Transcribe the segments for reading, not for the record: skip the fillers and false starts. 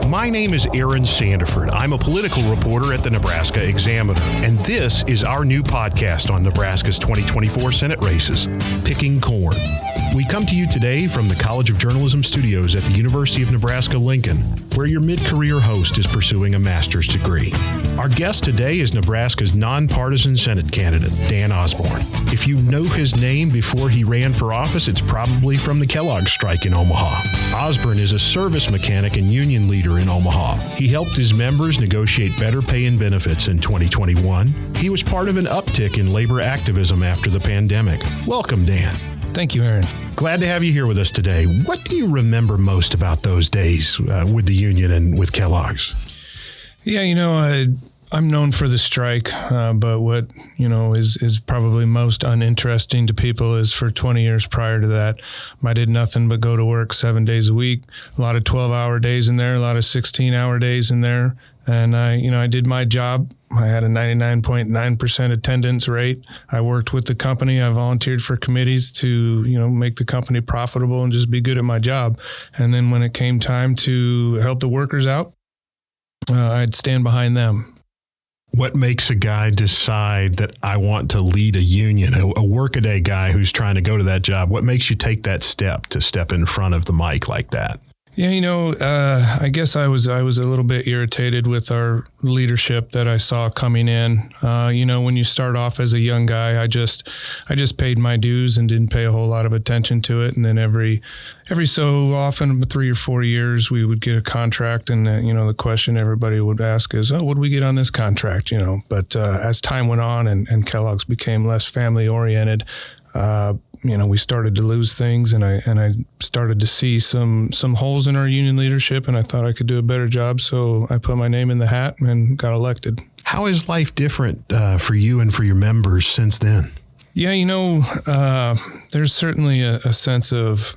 My name is Aaron Sandiford. I'm a political reporter at the Nebraska Examiner, and this is our new podcast on Nebraska's 2024 Senate races, Picking Corn. We come to you today from the College of Journalism studios at the University of Nebraska-Lincoln, where your mid-career host is pursuing a master's degree. Our guest today is Nebraska's nonpartisan Senate candidate, Dan Osborn. If you know his name before he ran for office, it's probably from the Kellogg strike in Omaha. Osborn is a service mechanic and union leader in Omaha. He helped his members negotiate better pay and benefits in 2021. He was part of an uptick in labor activism after the pandemic. Welcome, Dan. Thank you, Aaron. Glad to have you here with us today. What do you remember most about those days with the union and with Kellogg's? Yeah, I'm known for the strike, but what, is probably most uninteresting to people is for 20 years prior to that, I did nothing but go to work 7 days a week, a lot of 12-hour days in there, a lot of 16-hour days in there. And I did my job. I had a 99.9% attendance rate. I worked with the company. I volunteered for committees to, make the company profitable and just be good at my job. And then when it came time to help the workers out, I'd stand behind them. What makes a guy decide that I want to lead a union, a workaday guy who's trying to go to that job? What makes you take that step to step in front of the mic like that? Yeah, I guess I was a little bit irritated with our leadership that I saw coming in. When you start off as a young guy, I just paid my dues and didn't pay a whole lot of attention to it. And then every so often, 3 or 4 years, we would get a contract, and the question everybody would ask is, "Oh, what do we get on this contract?" But as time went on and Kellogg's became less family oriented, we started to lose things, and I started to see some holes in our union leadership, and I thought I could do a better job. So I put my name in the hat and got elected. How is life different for you and for your members since then? Yeah, there's certainly a sense of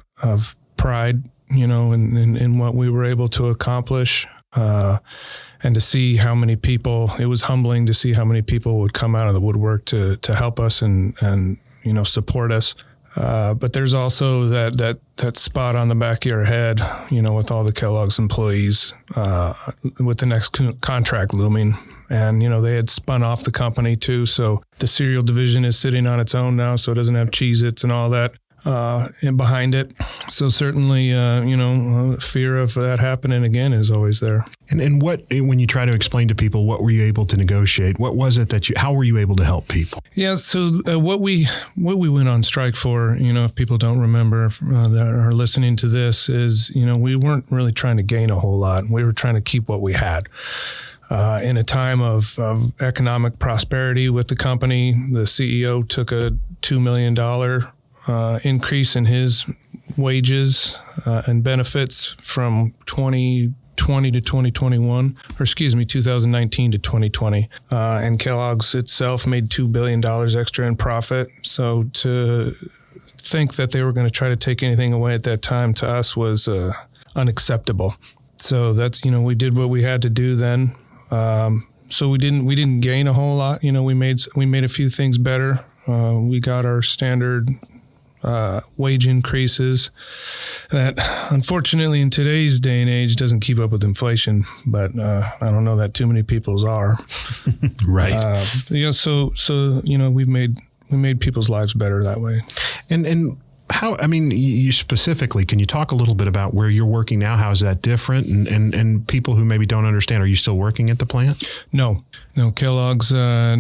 pride, in what we were able to accomplish. And to see how many people, it was humbling to see how many people would come out of the woodwork to help us and support us. But there's also that spot on the back of your head, with all the Kellogg's employees, with the next contract looming. And, they had spun off the company too. So the cereal division is sitting on its own now. So it doesn't have Cheez-Its and all that behind it. So certainly, fear of that happening again is always there. And when you try to explain to people, what were you able to negotiate? What was it how were you able to help people? Yeah. So what we went on strike for, if people don't remember that are listening to this, is, we weren't really trying to gain a whole lot. We were trying to keep what we had. In a time of economic prosperity with the company, the CEO took a $2 million increase in his wages and benefits from 2020 to 2021, 2019 to 2020. And Kellogg's itself made $2 billion extra in profit. So to think that they were going to try to take anything away at that time to us was unacceptable. So that's, we did what we had to do then. So we didn't gain a whole lot. We made a few things better. We got our standard wage increases that unfortunately in today's day and age doesn't keep up with inflation, but I don't know that too many people's are. Right. So we made people's lives better that way. And how, you specifically, can you talk a little bit about where you're working now? How is that different? And people who maybe don't understand, are you still working at the plant? No, Kellogg's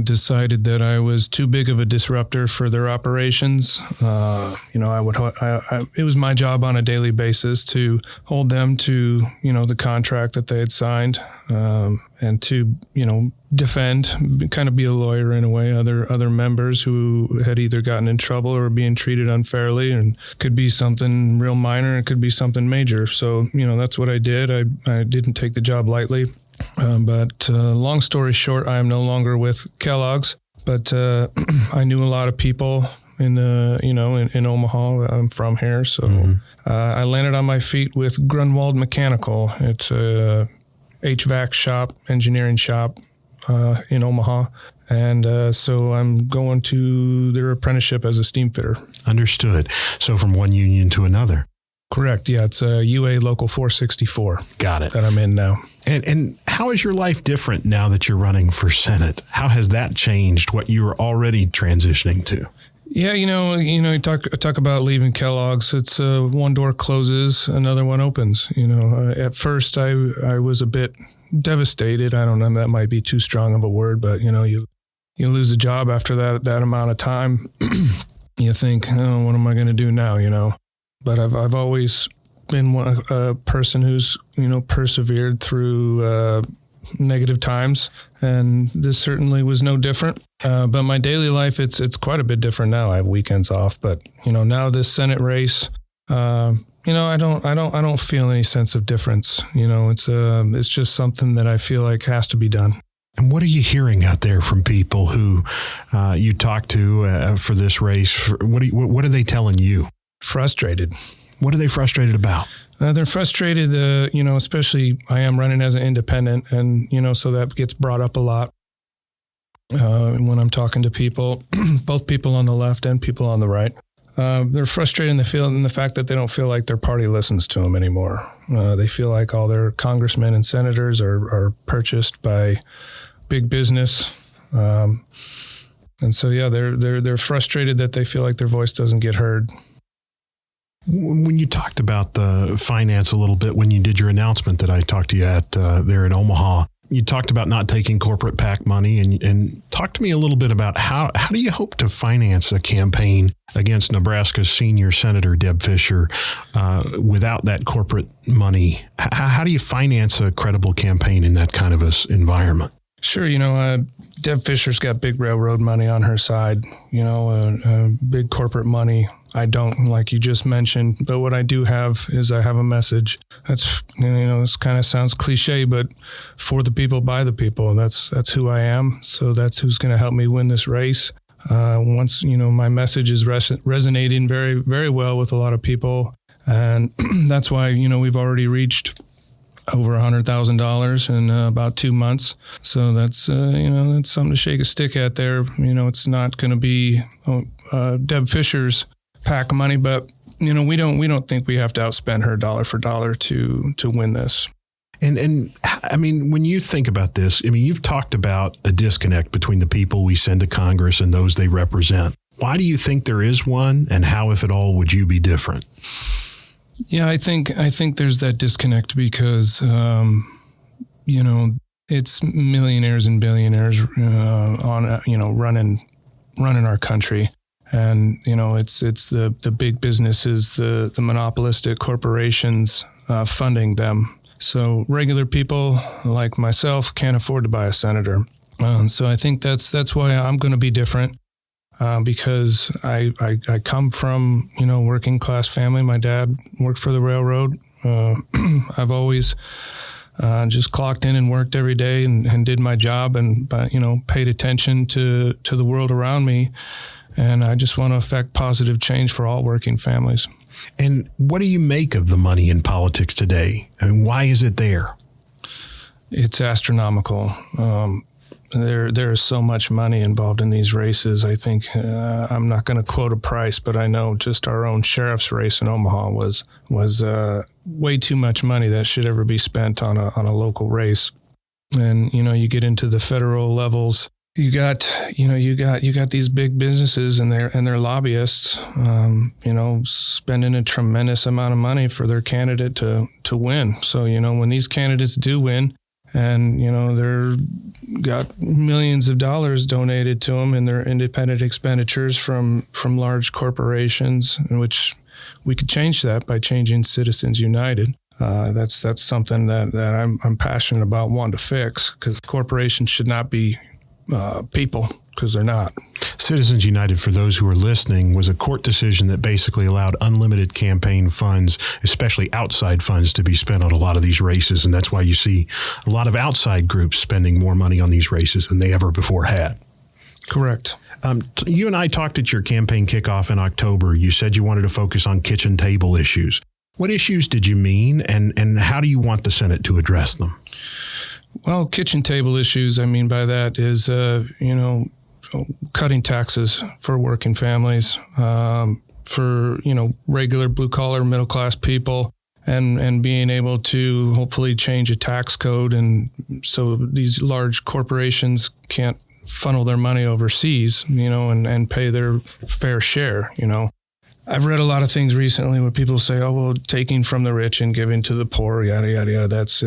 decided that I was too big of a disruptor for their operations. It was my job on a daily basis to hold them to, the contract that they had signed, and to, defend, kind of be a lawyer in a way, other members who had either gotten in trouble or were being treated unfairly, and could be something real minor, it could be something major. So, that's what I did. I didn't take the job lightly. But long story short, I am no longer with Kellogg's, but I knew a lot of people in Omaha. I'm from here. So I landed on my feet with Grunwald Mechanical. It's a HVAC shop, engineering shop in Omaha. And so I'm going to their apprenticeship as a steam fitter. Understood. So from one union to another. Correct. Yeah, it's UA Local 464. Got it. That I'm in now. And how is your life different now that you're running for Senate? How has that changed what you were already transitioning to? Yeah, you talk about leaving Kellogg's. It's one door closes, another one opens. At first I was a bit devastated. I don't know, that might be too strong of a word, but you lose a job after that amount of time. You think, oh, what am I going to do now? But I've always been a person who's persevered through negative times, and this certainly was no different. But my daily life, it's quite a bit different now. I have weekends off, but now this Senate race, I don't feel any sense of difference. It's just something that I feel like has to be done. And what are you hearing out there from people who you talk to for this race? What are they telling you? Frustrated. What are they frustrated about? They're frustrated, especially I am running as an independent, and, so that gets brought up a lot when I'm talking to people, both people on the left and people on the right. They're frustrated in the fact that they don't feel like their party listens to them anymore. They feel like all their congressmen and senators are purchased by big business. And so, yeah, they're frustrated that they feel like their voice doesn't get heard. When you talked about the finance a little bit, when you did your announcement that I talked to you at there in Omaha, you talked about not taking corporate PAC money, and talk to me a little bit about how do you hope to finance a campaign against Nebraska's senior senator, Deb Fischer, without that corporate money? How do you finance a credible campaign in that kind of a environment? Sure. Deb Fischer's got big railroad money on her side, big corporate money. I don't, like you just mentioned, but what I do have is I have a message that's, this kind of sounds cliche, but for the people, by the people. That's who I am. So that's who's going to help me win this race. Once, my message is resonating very, very well with a lot of people. And that's why, we've already reached over $100,000 in about 2 months. So that's, that's something to shake a stick at there. It's not going to be Deb Fischer's PAC money, but we don't think we have to outspend her dollar for dollar to win this. And I mean, when you think about this, you've talked about a disconnect between the people we send to Congress and those they represent. Why do you think there is one, and how, if at all, would you be different? Yeah, I think there's that disconnect because it's millionaires and billionaires running our country. And, it's the big businesses, the monopolistic corporations funding them. So regular people like myself can't afford to buy a senator. So I think that's why I'm going to be different, because I come from, working class family. My dad worked for the railroad. I've always just clocked in and worked every day and did my job and, paid attention to the world around me. And I just want to affect positive change for all working families. And what do you make of the money in politics today? Why is it there? It's astronomical. There is so much money involved in these races. I think I'm not going to quote a price, but I know just our own sheriff's race in Omaha was way too much money that should ever be spent on a local race. And you get into the federal levels. You got these big businesses and their lobbyists, spending a tremendous amount of money for their candidate to win. So, when these candidates do win and, they're got millions of dollars donated to them in their independent expenditures from large corporations, in which we could change that by changing Citizens United. That's something that I'm passionate about wanting to fix, because corporations should not be people, because they're not. Citizens United, for those who are listening, was a court decision that basically allowed unlimited campaign funds, especially outside funds, to be spent on a lot of these races. And that's why you see a lot of outside groups spending more money on these races than they ever before had. Correct. You and I talked at your campaign kickoff in October. You said you wanted to focus on kitchen table issues. What issues did you mean, and how do you want the Senate to address them? Well, kitchen table issues, I mean by that is, cutting taxes for working families, for, regular blue collar, middle class people, and being able to hopefully change a tax code. And so these large corporations can't funnel their money overseas, and pay their fair share, I've read a lot of things recently where people say, oh, well, taking from the rich and giving to the poor, yada, yada, yada. That's,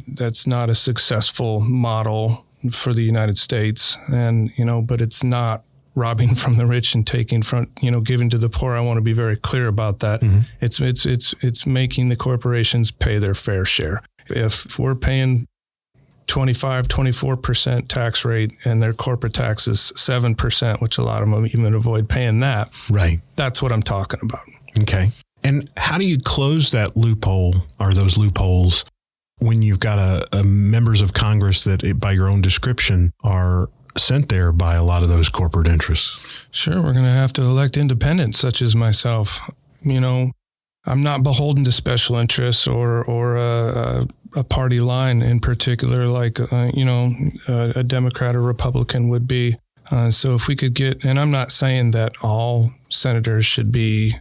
that's not a successful model for the United States. And, but it's not robbing from the rich and taking from, giving to the poor. I want to be very clear about that. Mm-hmm. It's making the corporations pay their fair share. If we're paying 24% tax rate and their corporate tax is 7%, which a lot of them even avoid paying that. Right. That's what I'm talking about. Okay. And how do you close that loophole or those loopholes when you've got a members of Congress that, by your own description, are sent there by a lot of those corporate interests? Sure. We're going to have to elect independents such as myself. I'm not beholden to special interests or a party line in particular, like, a Democrat or Republican would be. So if we could get, and I'm not saying that all senators should be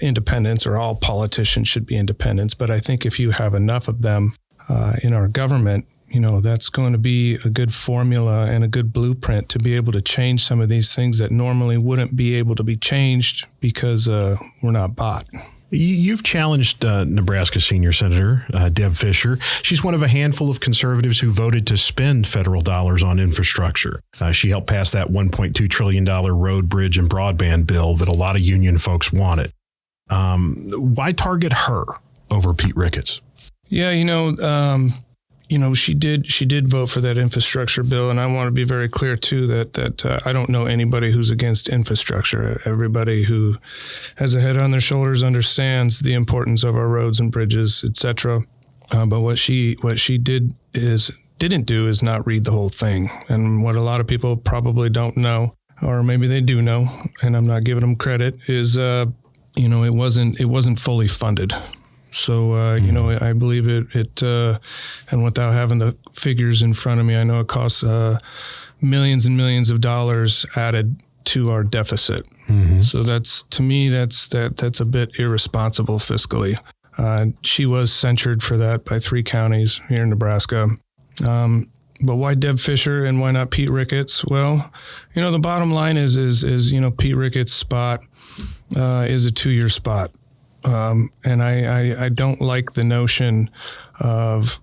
independents or all politicians should be independents, but I think if you have enough of them in our government, that's going to be a good formula and a good blueprint to be able to change some of these things that normally wouldn't be able to be changed because we're not bought. You've challenged Nebraska Senior Senator Deb Fischer. She's one of a handful of conservatives who voted to spend federal dollars on infrastructure. She helped pass that $1.2 trillion road, bridge, and broadband bill that a lot of union folks wanted. Why target her over Pete Ricketts? Yeah, she did vote for that infrastructure bill, and I want to be very clear too that I don't know anybody who's against infrastructure. Everybody who has a head on their shoulders understands the importance of our roads and bridges, etc. But what she didn't do is not read the whole thing, and what a lot of people probably don't know, or maybe they do know, and I'm not giving them credit, is it wasn't fully funded. So, I believe it and without having the figures in front of me, I know it costs millions and millions of dollars added to our deficit. Mm-hmm. So to me, that's a bit irresponsible fiscally. She was censured for that by 3 counties here in Nebraska. But why Deb Fischer and why not Pete Ricketts? Well, the bottom line is Pete Ricketts' spot is a 2-year spot. And I don't like the notion of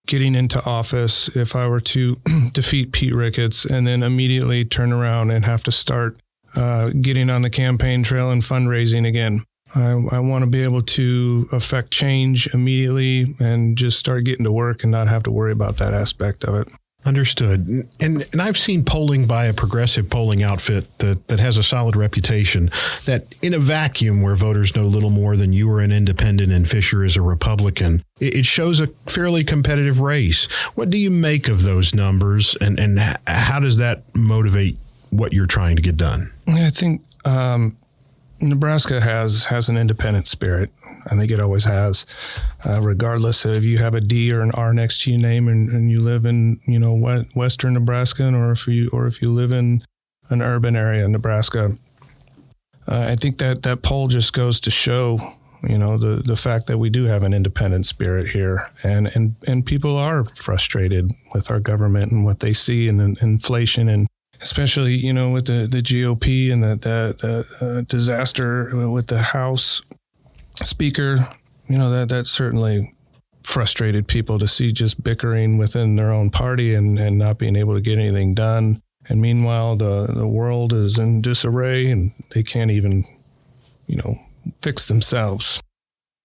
getting into office if I were to defeat Pete Ricketts and then immediately turn around and have to start getting on the campaign trail and fundraising again. I want to be able to affect change immediately and just start getting to work and not have to worry about that aspect of it. Understood. And I've seen polling by a progressive polling outfit that has a solid reputation that in a vacuum where voters know little more than you are an independent and Fischer is a Republican, it shows a fairly competitive race. What do you make of those numbers and how does that motivate what you're trying to get done? I think Nebraska has an independent spirit. I think it always has, regardless of if you have a D or an R next to your name and you live in, western Nebraska, or if you live in an urban area in Nebraska. I think that poll just goes to show, the fact that we do have an independent spirit here, and people are frustrated with our government and what they see in inflation and especially, with the GOP and the disaster with the House Speaker, that certainly frustrated people to see just bickering within their own party and not being able to get anything done. And meanwhile, the world is in disarray and they can't even, fix themselves.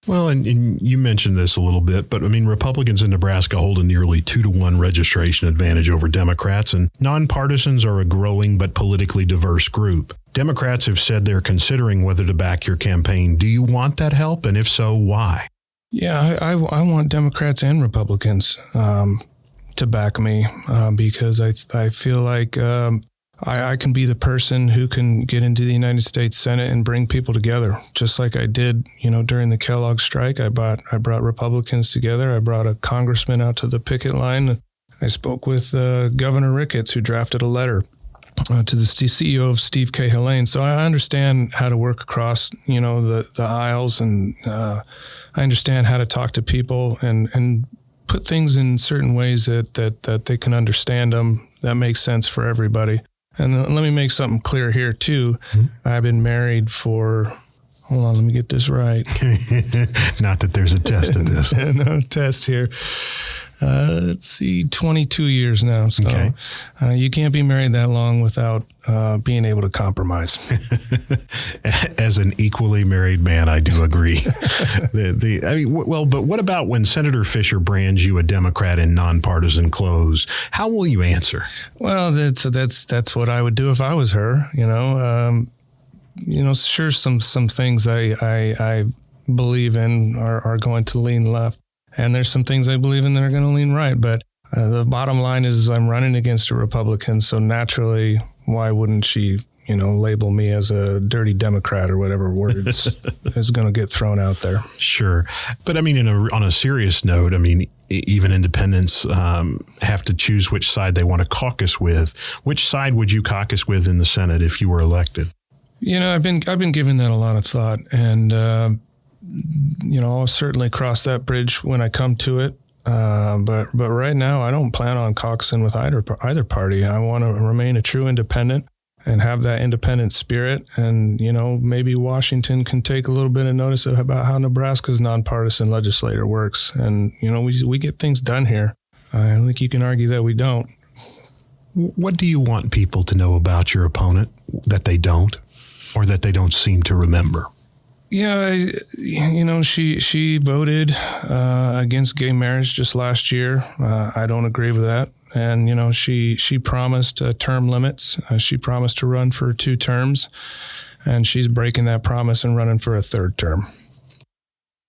Well, and you mentioned this a little bit, but Republicans in Nebraska hold a nearly 2-to-1 registration advantage over Democrats, and nonpartisans are a growing but politically diverse group. Democrats have said they're considering whether to back your campaign. Do you want that help? And if so, why? Yeah, I want Democrats and Republicans to back me because I feel like I can be the person who can get into the United States Senate and bring people together, just like I did, during the Kellogg strike. I brought Republicans together. I brought a congressman out to the picket line. I spoke with Governor Ricketts, who drafted a letter to the CEO of Steve K. Helene. So I understand how to work across, the aisles, and I understand how to talk to people and put things in certain ways that they can understand them. That makes sense for everybody. And let me make something clear here too. Mm-hmm. I've been married for, hold on, let me get this right. Not that there's a test in this. No test here. Let's see, 22 years now. So okay. You can't be married that long without being able to compromise. As an equally married man, I do agree. But what about when Senator Fischer brands you a Democrat in nonpartisan clothes? How will you answer? Well, that's what I would do if I was her. Sure, some things I believe in are going to lean left. And there's some things I believe in that are going to lean right. But the bottom line is I'm running against a Republican. So naturally, why wouldn't she, label me as a dirty Democrat or whatever word is going to get thrown out there? Sure. But I mean, on a serious note, even independents have to choose which side they want to caucus with. Which side would you caucus with in the Senate if you were elected? I've been giving that a lot of thought, and I'll certainly cross that bridge when I come to it. But right now, I don't plan on caucusing with either party. I want to remain a true independent and have that independent spirit. And, maybe Washington can take a little bit of notice about how Nebraska's nonpartisan legislature works. And, we get things done here. I don't think you can argue that we don't. What do you want people to know about your opponent that they don't, or that they don't seem to remember? Yeah, she voted against gay marriage just last year. I don't agree with that. And, she promised term limits. She promised to run for 2 terms, and she's breaking that promise and running for a 3rd term.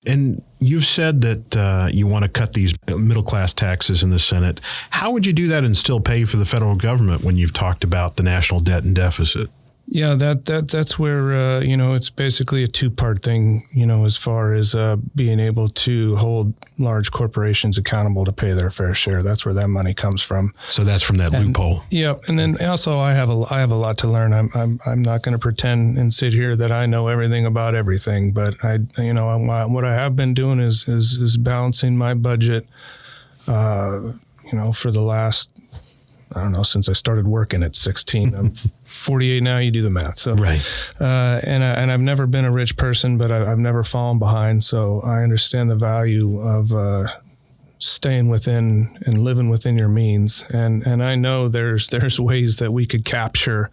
And you've said that you want to cut these middle-class taxes in the Senate. How would you do that and still pay for the federal government when you've talked about the national debt and deficit? Yeah, that's where, it's basically a 2-part thing, as far as being able to hold large corporations accountable to pay their fair share. That's where that money comes from. So that's from that loophole. Yeah. And then also I have a lot to learn. I'm not going to pretend and sit here that I know everything about everything, but what I have been doing is balancing my budget, for the last, I don't know, since I started working at 16. I'm 48 now, you do the math. So, right. And I've never been a rich person, but I've never fallen behind. So I understand the value of staying within and living within your means. And I know there's ways that we could capture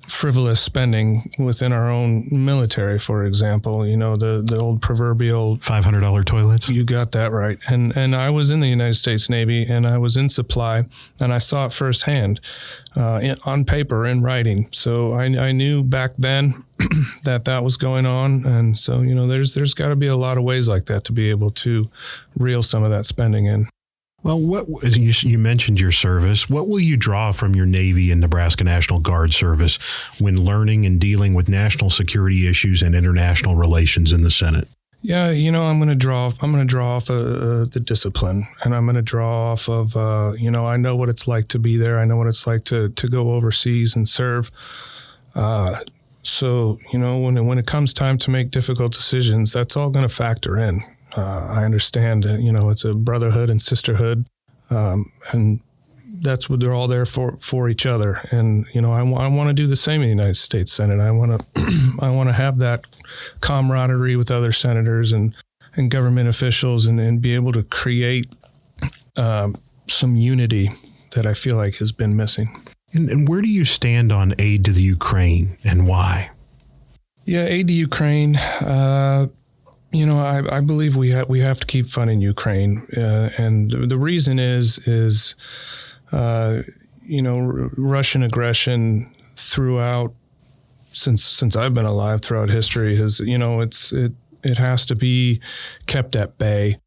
frivolous spending within our own military, for example. The old proverbial $500 toilets. You got that right. And I was in the United States Navy, and I was in supply, and I saw it firsthand on paper, in writing. So I knew back then that was going on. And so, there's got to be a lot of ways like that to be able to reel some of that spending in. Well, you mentioned your service. What will you draw from your Navy and Nebraska National Guard service when learning and dealing with national security issues and international relations in the Senate? Yeah, I'm going to draw off the discipline, and I'm going to draw off of, I know what it's like to be there. I know what it's like to go overseas and serve. So, when it comes time to make difficult decisions, that's all going to factor in. I understand that, it's a brotherhood and sisterhood, and that's what they're all there for each other. And, I want to do the same in the United States Senate. I want to have that camaraderie with other senators and government officials and be able to create some unity that I feel like has been missing. And where do you stand on aid to the Ukraine, and why? Yeah, aid to Ukraine. I believe we have to keep funding Ukraine, and the reason is Russian aggression throughout since I've been alive throughout history has it has to be kept at bay.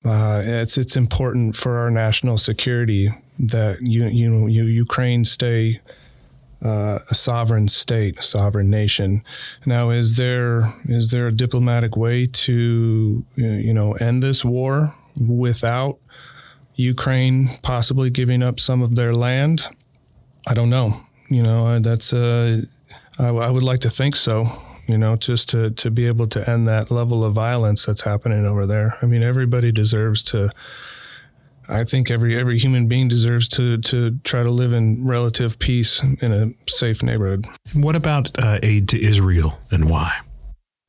It's important for our national security that Ukraine stay a sovereign state, a sovereign nation. Now, is there a diplomatic way to end this war without Ukraine possibly giving up some of their land? I don't know. That's I would like to think so. Just to be able to end that level of violence that's happening over there. I mean, everybody deserves to. I think every human being deserves to try to live in relative peace in a safe neighborhood. What about aid to Israel and why?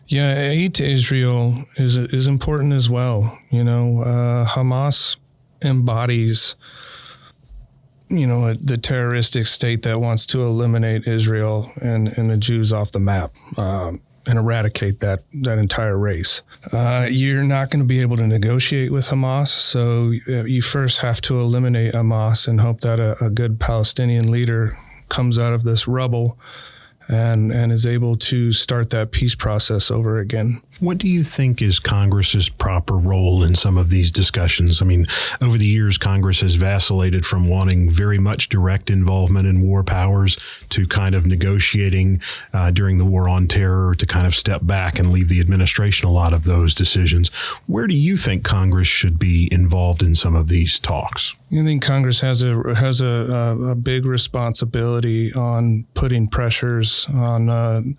Yeah, aid to Israel is important as well. Hamas embodies, the terroristic state that wants to eliminate Israel and the Jews off the map. And eradicate that entire race. You're not going to be able to negotiate with Hamas, so you first have to eliminate Hamas and hope that a good Palestinian leader comes out of this rubble and is able to start that peace process over again. What do you think is Congress's proper role in some of these discussions? I mean, over the years, Congress has vacillated from wanting very much direct involvement in war powers to kind of negotiating during the war on terror to kind of step back and leave the administration a lot of those decisions. Where do you think Congress should be involved in some of these talks? I think Congress has a big responsibility on putting pressures on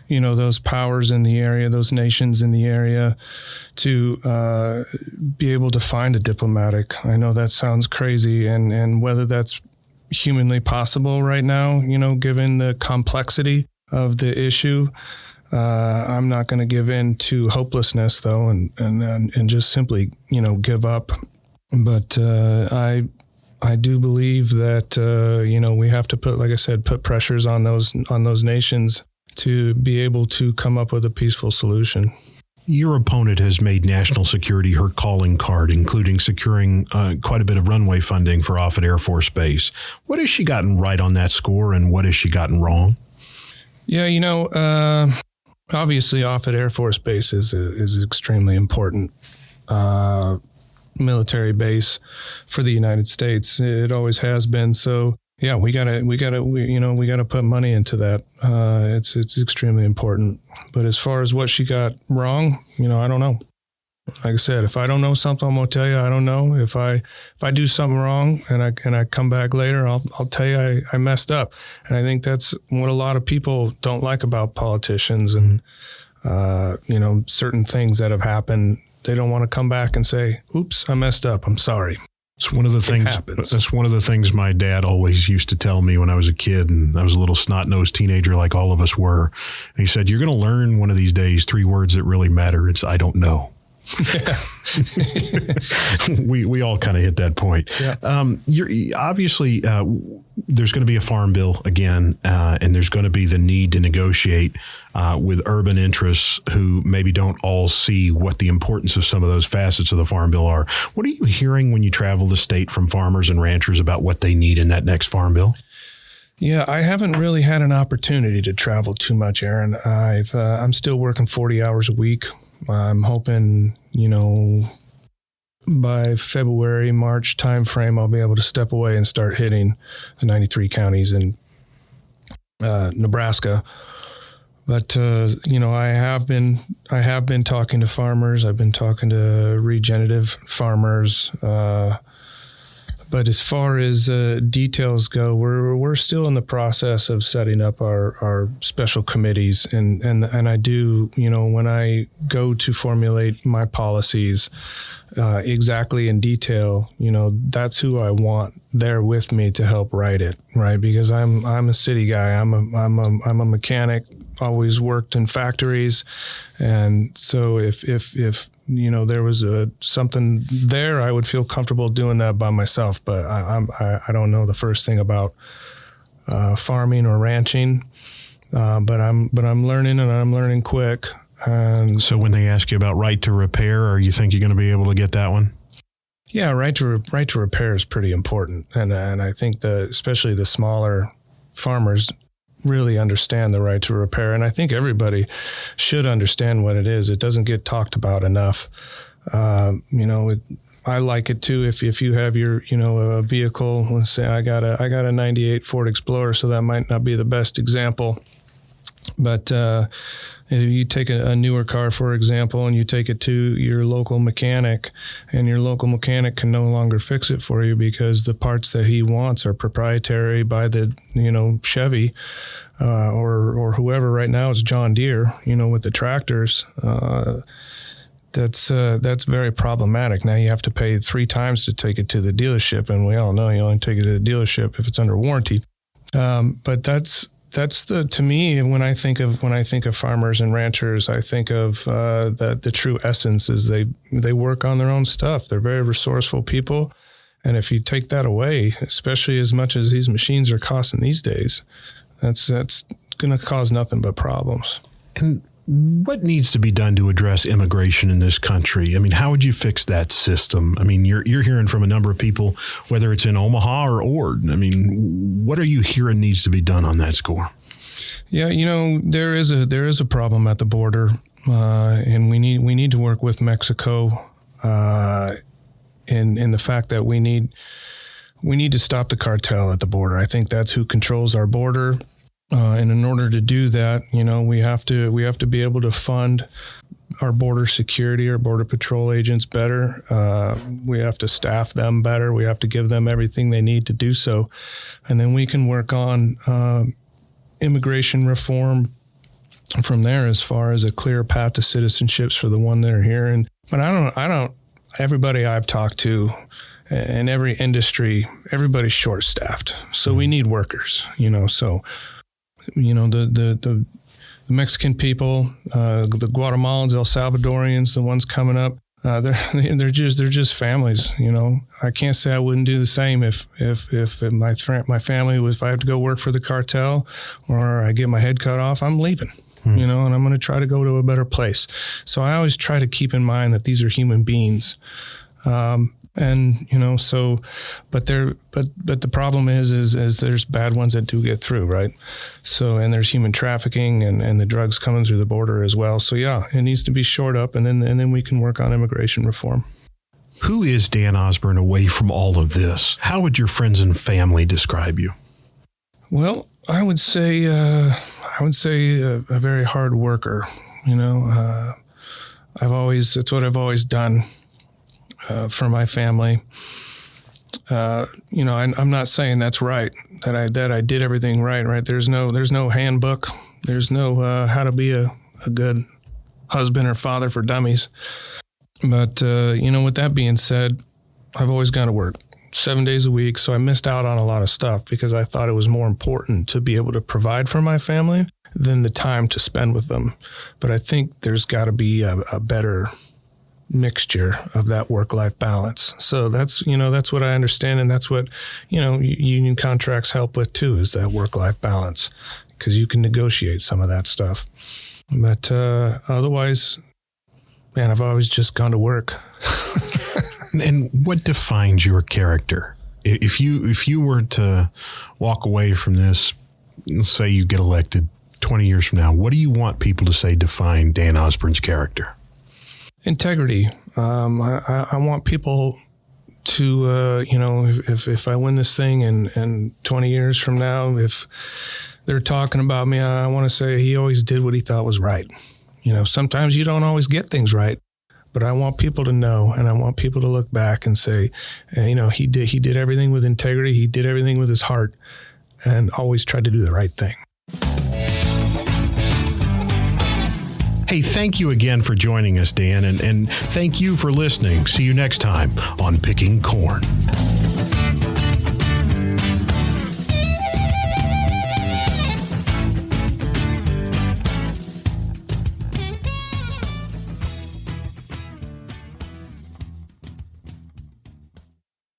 those powers in the area, those nations in the area, to be able to find a diplomatic. I know that sounds crazy, and whether that's humanly possible right now, given the complexity of the issue, I'm not going to give in to hopelessness though, and just simply give up. But I do believe that we have to put pressures on those nations to be able to come up with a peaceful solution. Your opponent has made national security her calling card, including securing quite a bit of runway funding for Offutt Air Force Base. What has she gotten right on that score, and what has she gotten wrong? Yeah, obviously Offutt Air Force Base is extremely important military base for the United States. It always has been. So yeah, we gotta put money into that. It's extremely important. But as far as what she got wrong, I don't know. Like I said, if I don't know something, I'm gonna tell you I don't know. If I do something wrong and I come back later, I'll tell you I messed up. And I think that's what a lot of people don't like about politicians and certain things that have happened. They don't want to come back and say, "Oops, I messed up. I'm sorry." It's one of the things. That's one of the things my dad always used to tell me when I was a kid, and I was a little snot-nosed teenager, like all of us were. And he said, "You're going to learn one of these days 3 words that really matter. It's I don't know." Yeah. we all kind of hit that point. Yeah. You're obviously there's going to be a farm bill again, and there's going to be the need to negotiate with urban interests who maybe don't all see what the importance of some of those facets of the farm bill are. What are you hearing when you travel the state from farmers and ranchers about what they need in that next farm bill? Yeah, I haven't really had an opportunity to travel too much, Aaron. I'm still working 40 hours a week. I'm hoping, by February, March timeframe, I'll be able to step away and start hitting the 93 counties in Nebraska. But I have been talking to farmers. I've been talking to regenerative farmers. But as far as details go, we're still in the process of setting up our special committees, and I do, when I go to formulate my policies exactly in detail, that's who I want there with me to help write it, right? Because I'm a city guy. I'm a mechanic. Always worked in factories, and so if there was something there, I would feel comfortable doing that by myself. But I don't know the first thing about farming or ranching, but I'm learning, and I'm learning quick. And so when they ask you about right to repair, or you think you're going to be able to get that one? Yeah, right to repair is pretty important, and I think especially the smaller farmers really understand the right to repair. And I think everybody should understand what it is. It doesn't get talked about enough. I like it too. If you have your, a vehicle, let's say I got a 98 Ford Explorer, so that might not be the best example, but, If you take a newer car, for example, and you take it to your local mechanic, and your local mechanic can no longer fix it for you because the parts that he wants are proprietary by the, Chevy or whoever. Right now it's John Deere, with the tractors. That's very problematic. Now you have to pay 3 times to take it to the dealership, and we all know you only take it to the dealership if it's under warranty. But that's to me, when I think of farmers and ranchers, I think of the true essence is they work on their own stuff. They're very resourceful people, and if you take that away, especially as much as these machines are costing these days, that's going to cause nothing but problems. And what needs to be done to address immigration in this country? I mean, how would you fix that system? I mean, you're hearing from a number of people, whether it's in Omaha or Ord. I mean, what are you hearing needs to be done on that score? Yeah, there is a problem at the border, and we need to work with Mexico in the fact that we need to stop the cartel at the border. I think that's who controls our border. And in order to do that, we have to be able to fund our border security, our border patrol agents better. We have to staff them better. We have to give them everything they need to do so. And then we can work on immigration reform from there as far as a clear path to citizenships for the one that are here. But I don't, everybody I've talked to in every industry, everybody's short-staffed. So we need workers, so... the Mexican people, the Guatemalans, El Salvadorians, the ones coming up, they're just families. I can't say I wouldn't do the same if my family was, if I have to go work for the cartel or I get my head cut off, I'm leaving. And I'm going to try to go to a better place. So I always try to keep in mind that these are human beings. But the problem is there's bad ones that do get through, right? So, and there's human trafficking and the drugs coming through the border as well. So yeah, it needs to be shored up, and then we can work on immigration reform. Who is Dan Osborn away from all of this? How would your friends and family describe you? Well, I would say a very hard worker. It's what I've always done. For my family, I'm not saying that's right, that I did everything right. There's no handbook. There's no how to be a good husband or father for dummies. But, with that being said, I've always gone to work 7 days a week. So I missed out on a lot of stuff because I thought it was more important to be able to provide for my family than the time to spend with them. But I think there's got to be a better mixture of that work-life balance. So that's what I understand. And that's what, union contracts help with too, is that work-life balance, because you can negotiate some of that stuff. But otherwise, man, I've always just gone to work. And what defines your character? If you were to walk away from this, let's say you get elected 20 years from now, what do you want people to say define Dan Osborn's character? Integrity. I want people to, if I win this thing and 20 years from now, if they're talking about me, I want to say he always did what he thought was right. Sometimes you don't always get things right, but I want people to know, and I want people to look back and say, he did everything with integrity. He did everything with his heart and always tried to do the right thing. Hey, thank you again for joining us, Dan, and thank you for listening. See you next time on Picking Corn.